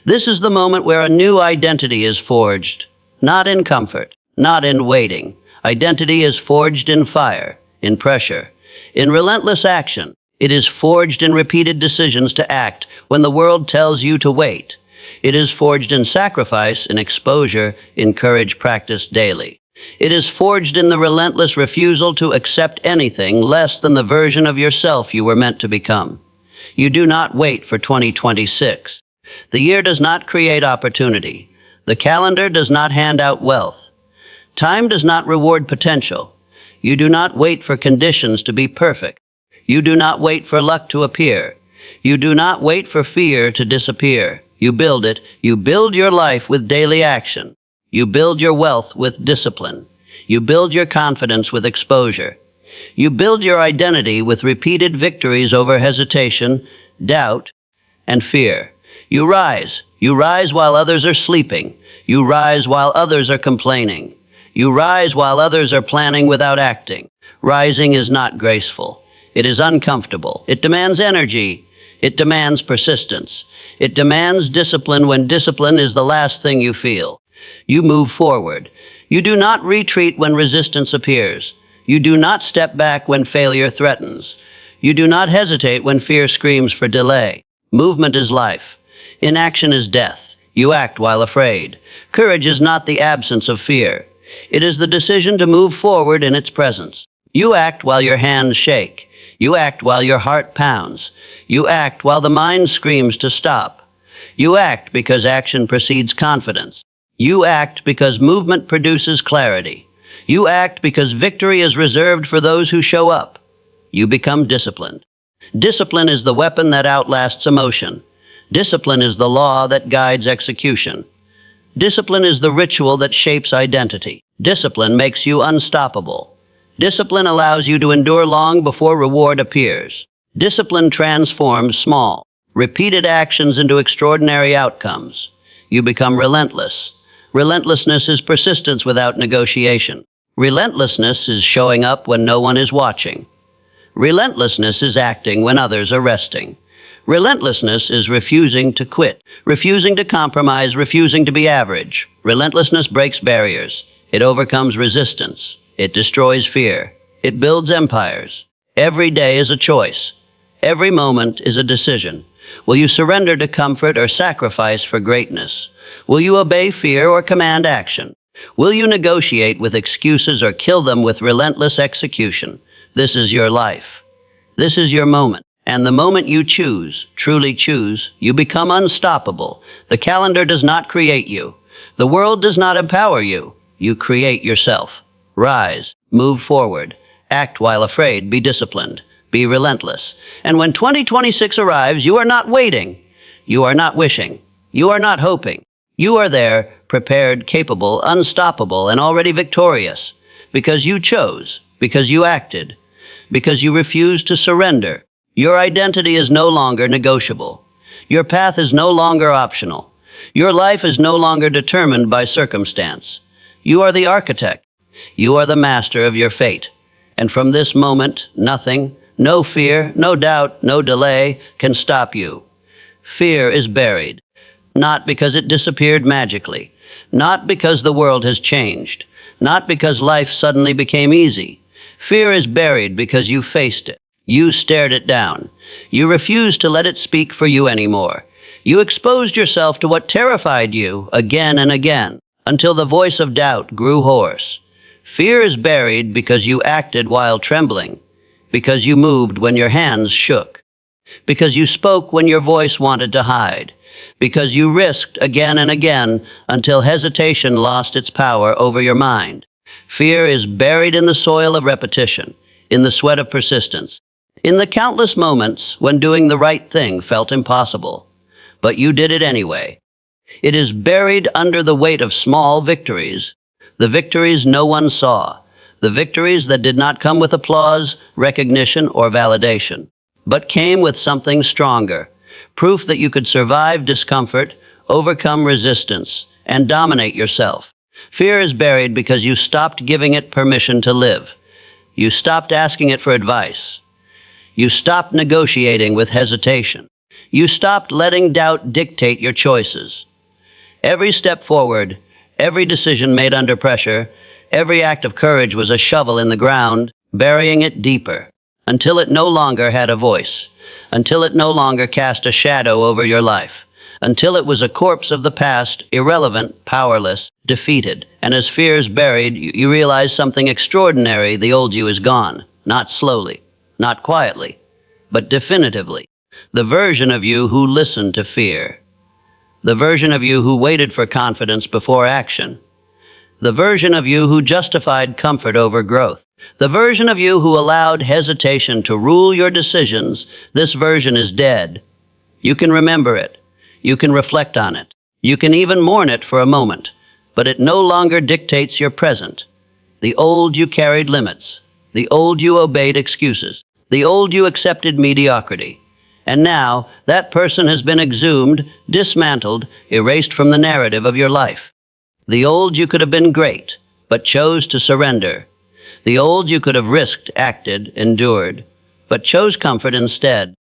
This is the moment where a new identity is forged. Not in comfort, not in waiting. Identity is forged in fire, in pressure, in relentless action. It is forged in repeated decisions to act when the world tells you to wait. It is forged in sacrifice, in exposure, in courage practiced daily. It is forged in the relentless refusal to accept anything less than the version of yourself you were meant to become. You do not wait for 2026. The year does not create opportunity. The calendar does not hand out wealth. Time does not reward potential. You do not wait for conditions to be perfect. You do not wait for luck to appear. You do not wait for fear to disappear. You build it. You build your life with daily action. You build your wealth with discipline. You build your confidence with exposure. You build your identity with repeated victories over hesitation, doubt, and fear. You rise. You rise while others are sleeping. You rise while others are complaining. You rise while others are planning without acting. Rising is not graceful. It is uncomfortable. It demands energy. It demands persistence. It demands discipline when discipline is the last thing you feel. You move forward. You do not retreat when resistance appears. You do not step back when failure threatens. You do not hesitate when fear screams for delay. Movement is life. Inaction is death. You act while afraid. Courage is not the absence of fear. It is the decision to move forward in its presence. You act while your hands shake. You act while your heart pounds. You act while the mind screams to stop. You act because action precedes confidence. You act because movement produces clarity. You act because victory is reserved for those who show up. You become disciplined. Discipline is the weapon that outlasts emotion. Discipline is the law that guides execution. Discipline is the ritual that shapes identity. Discipline makes you unstoppable. Discipline allows you to endure long before reward appears. Discipline transforms small, repeated actions into extraordinary outcomes. You become relentless. Relentlessness is persistence without negotiation. Relentlessness is showing up when no one is watching. Relentlessness is acting when others are resting. Relentlessness is refusing to quit, refusing to compromise, refusing to be average. Relentlessness breaks barriers. It overcomes resistance. It destroys fear. It builds empires. Every day is a choice. Every moment is a decision. Will you surrender to comfort or sacrifice for greatness? Will you obey fear or command action? Will you negotiate with excuses or kill them with relentless execution? This is your life. This is your moment. And the moment you choose, truly choose, you become unstoppable. The calendar does not create you. The world does not empower you. You create yourself. Rise, move forward, act while afraid, be disciplined, be relentless. And when 2026 arrives, you are not waiting. You are not wishing. You are not hoping. You are there, prepared, capable, unstoppable, and already victorious. Because you chose, because you acted, because you refused to surrender. Your identity is no longer negotiable. Your path is no longer optional. Your life is no longer determined by circumstance. You are the architect. You are the master of your fate. And from this moment, nothing, no fear, no doubt, no delay can stop you. Fear is buried, not because it disappeared magically, not because the world has changed, not because life suddenly became easy. Fear is buried because you faced it. You stared it down. You refused to let it speak for you anymore. You exposed yourself to what terrified you again and again, until the voice of doubt grew hoarse. Fear is buried because you acted while trembling, because you moved when your hands shook, because you spoke when your voice wanted to hide, because you risked again and again until hesitation lost its power over your mind. Fear is buried in the soil of repetition, in the sweat of persistence, in the countless moments when doing the right thing felt impossible, but you did it anyway. It is buried under the weight of small victories, the victories no one saw, the victories that did not come with applause, recognition, or validation, but came with something stronger, proof that you could survive discomfort, overcome resistance, and dominate yourself. Fear is buried because you stopped giving it permission to live. You stopped asking it for advice. You stopped negotiating with hesitation. You stopped letting doubt dictate your choices. Every step forward, every decision made under pressure, every act of courage was a shovel in the ground, burying it deeper, until it no longer had a voice, until it no longer cast a shadow over your life, until it was a corpse of the past, irrelevant, powerless, defeated. And as fear is buried, you realize something extraordinary. The old you is gone, not slowly, not quietly, but definitively. The version of you who listened to fear. The version of you who waited for confidence before action. The version of you who justified comfort over growth. The version of you who allowed hesitation to rule your decisions. This version is dead. You can remember it. You can reflect on it. You can even mourn it for a moment, but it no longer dictates your present. The old you carried limits. The old you obeyed excuses. The old you accepted mediocrity. And now, that person has been exhumed, dismantled, erased from the narrative of your life. The old you could have been great, but chose to surrender. The old you could have risked, acted, endured, but chose comfort instead.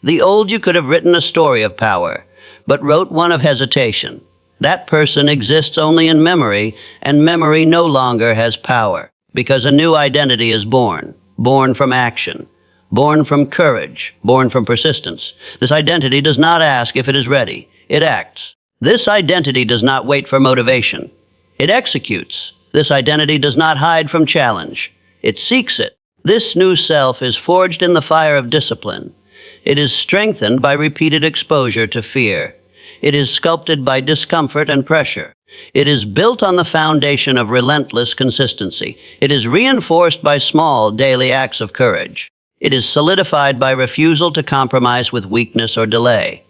The old you could have written a story of power, but wrote one of hesitation. That person exists only in memory, and memory no longer has power, because a new identity is born, born from action. Born from courage, born from persistence. This identity does not ask if it is ready. It acts. This identity does not wait for motivation. It executes. This identity does not hide from challenge. It seeks it. This new self is forged in the fire of discipline. It is strengthened by repeated exposure to fear. It is sculpted by discomfort and pressure. It is built on the foundation of relentless consistency. It is reinforced by small daily acts of courage. It is solidified by refusal to compromise with weakness or delay.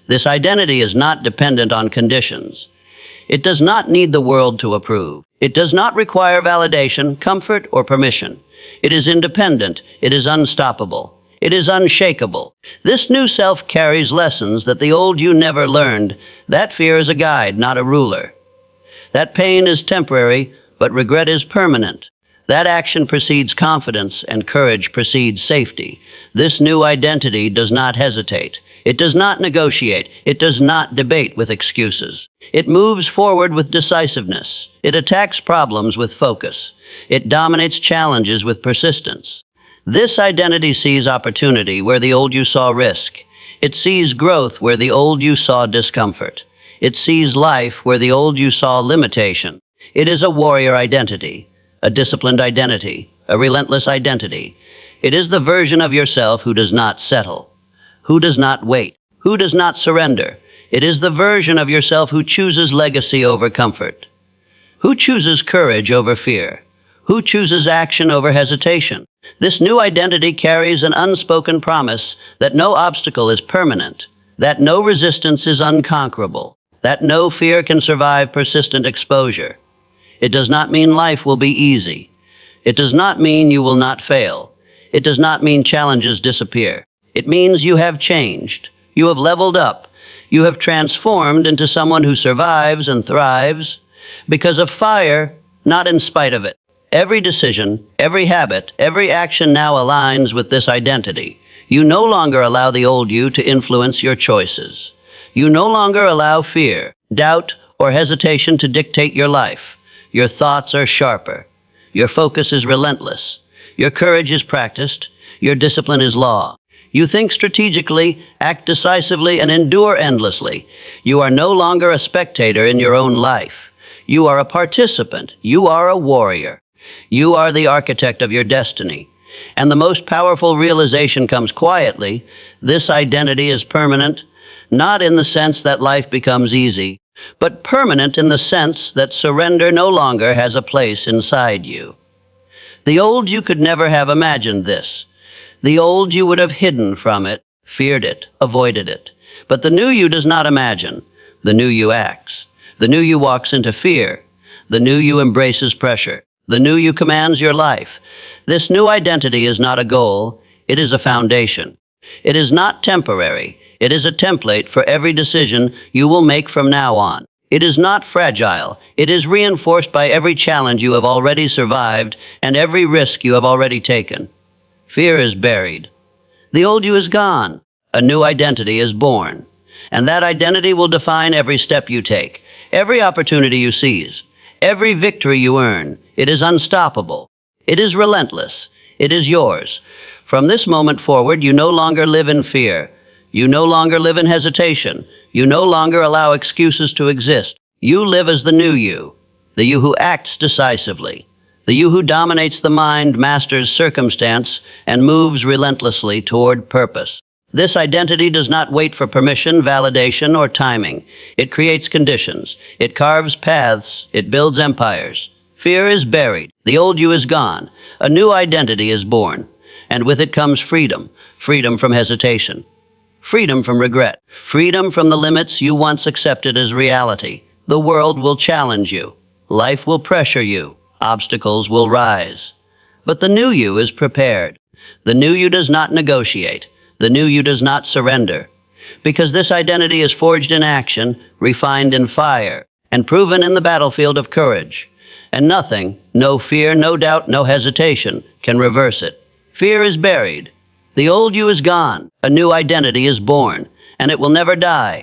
This identity is not dependent on conditions. It does not need the world to approve. It does not require validation, comfort, or permission. It is independent. It is unstoppable. It is unshakable. This new self carries lessons that the old you never learned. That fear is a guide, not a ruler. That pain is temporary, but regret is permanent. That action precedes confidence, and courage precedes safety. This new identity does not hesitate. It does not negotiate. It does not debate with excuses. It moves forward with decisiveness. It attacks problems with focus. It dominates challenges with persistence. This identity sees opportunity where the old you saw risk. It sees growth where the old you saw discomfort. It sees life where the old you saw limitation. It is a warrior identity. A disciplined identity, a relentless identity. It is the version of yourself who does not settle, who does not wait, who does not surrender. It is the version of yourself who chooses legacy over comfort, who chooses courage over fear, who chooses action over hesitation. This new identity carries an unspoken promise that no obstacle is permanent, that no resistance is unconquerable, that no fear can survive persistent exposure. It does not mean life will be easy. It does not mean you will not fail. It does not mean challenges disappear. It means you have changed. You have leveled up. You have transformed into someone who survives and thrives because of fire, not in spite of it. Every decision, every habit, every action now aligns with this identity. You no longer allow the old you to influence your choices. You no longer allow fear, doubt, or hesitation to dictate your life. Your thoughts are sharper. Your focus is relentless. Your courage is practiced. Your discipline is law. You think strategically, act decisively, and endure endlessly. You are no longer a spectator in your own life. You are a participant. You are a warrior. You are the architect of your destiny. And the most powerful realization comes quietly. This identity is permanent, not in the sense that life becomes easy, but permanent in the sense that surrender no longer has a place inside you. The old you could never have imagined this. The old you would have hidden from it, feared it, avoided it. But the new you does not imagine. The new you acts. The new you walks into fear. The new you embraces pressure. The new you commands your life. This new identity is not a goal, it is a foundation. It is not temporary, it is a template for every decision you will make from now on. It is not fragile, it is reinforced by every challenge you have already survived and every risk you have already taken. Fear is buried. The old you is gone. A new identity is born. And that identity will define every step you take, every opportunity you seize, every victory you earn. It is unstoppable. It is relentless. It is yours. From this moment forward, you no longer live in fear. You no longer live in hesitation. You no longer allow excuses to exist. You live as the new you, the you who acts decisively, the you who dominates the mind, masters circumstance, and moves relentlessly toward purpose. This identity does not wait for permission, validation, or timing. It creates conditions. It carves paths. It builds empires. Fear is buried. The old you is gone. A new identity is born. And with it comes freedom. Freedom from hesitation. Freedom from regret. Freedom from the limits you once accepted as reality. The world will challenge you. Life will pressure you. Obstacles will rise. But the new you is prepared. The new you does not negotiate. The new you does not surrender. Because this identity is forged in action, refined in fire, and proven in the battlefield of courage. And nothing, no fear, no doubt, no hesitation, can reverse it. Fear is buried. The old you is gone. A new identity is born, and it will never die.